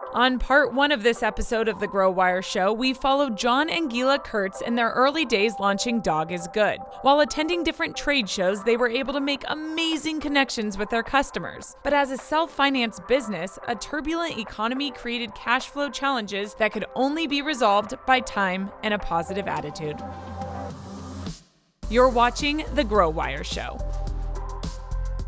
On part 1 of this episode of The Grow Wire Show, we followed John and Gila Kurtz in their early days launching Dog is Good. While attending different trade shows, they were able to make amazing connections with their customers. But as a self-financed business, a turbulent economy created cash flow challenges that could only be resolved by time and a positive attitude. You're watching The Grow Wire Show.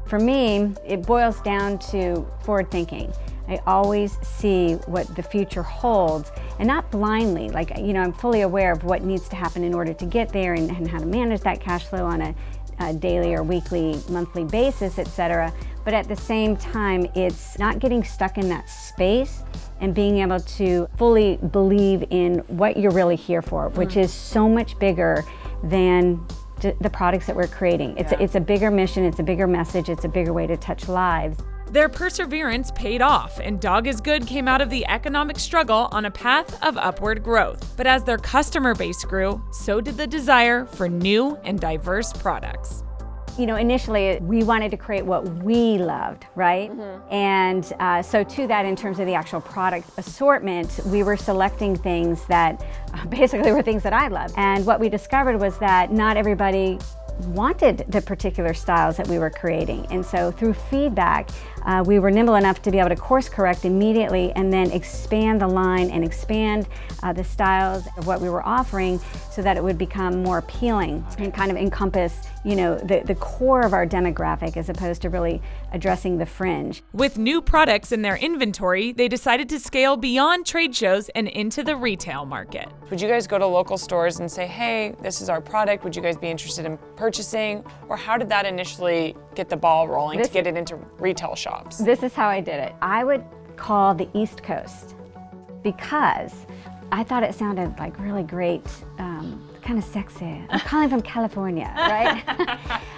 For me, it boils down to forward thinking. I always see what the future holds, and not blindly. I'm fully aware of what needs to happen in order to get there and how to manage that cash flow on a daily or weekly, monthly basis, etc. But at the same time, it's not getting stuck in that space and being able to fully believe in what you're really here for, which is so much bigger than the products that we're creating. It's a bigger mission, it's a bigger message, it's a bigger way to touch lives. Their perseverance paid off, and Dog is Good came out of the economic struggle on a path of upward growth. But as their customer base grew, so did the desire for new and diverse products. Initially we wanted to create what we loved, right? And so to that, in terms of the actual product assortment, we were selecting things that basically were things that I loved. And what we discovered was that not everybody wanted the particular styles that we were creating. And so through feedback, we were nimble enough to be able to course correct immediately and then expand the line and expand the styles of what we were offering so that it would become more appealing and kind of encompass, the core of our demographic as opposed to really addressing the fringe. With new products in their inventory, they decided to scale beyond trade shows and into the retail market. Would you guys go to local stores and say, hey, this is our product, would you guys be interested in purchasing? Or how did that initially get the ball rolling to get it into retail shops? This is how I did it. I would call the East Coast because I thought it sounded like really great, kind of sexy. I'm calling from California, right?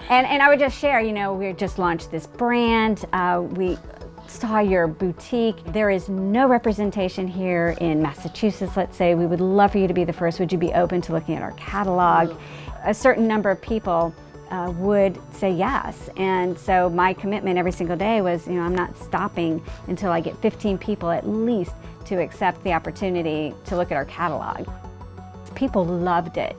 and I would just share, we just launched this brand. We saw your boutique. There is no representation here in Massachusetts, let's say. We would love for you to be the first. Would you be open to looking at our catalog? A certain number of people would say yes. And so my commitment every single day was, I'm not stopping until I get 15 people at least to accept the opportunity to look at our catalog. People loved it.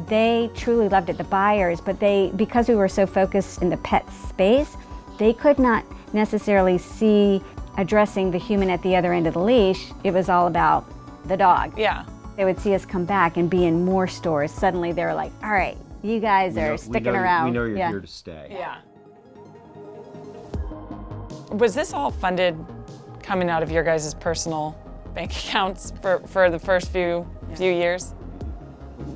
They truly loved it, the buyers, but because we were so focused in the pet space, they could not necessarily see addressing the human at the other end of the leash. It was all about the dog. Yeah. They would see us come back and be in more stores. Suddenly they were like, all right, you guys are sticking around. We know you're here to stay. Yeah. Was this all funded coming out of your guys' personal bank accounts for the first few years?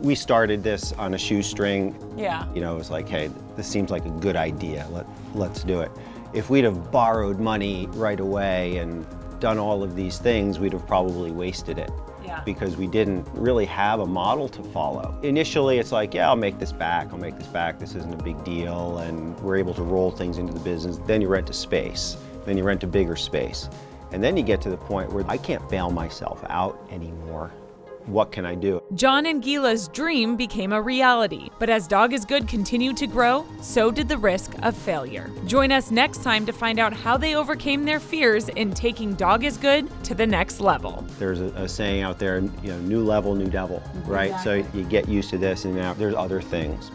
We started this on a shoestring. Yeah. It was like, hey, this seems like a good idea. Let's do it. If we'd have borrowed money right away and done all of these things, we'd have probably wasted it. Yeah. Because we didn't really have a model to follow. Initially, it's like, I'll make this back, this isn't a big deal, and we're able to roll things into the business. Then you rent a space, then you rent a bigger space. And then you get to the point where I can't bail myself out anymore. What can I do? John and Gila's dream became a reality, but as Dog is Good continued to grow, so did the risk of failure. Join us next time to find out how they overcame their fears in taking Dog is Good to the next level. There's a saying out there, new level, new devil, right? Exactly. So you get used to this and now there's other things.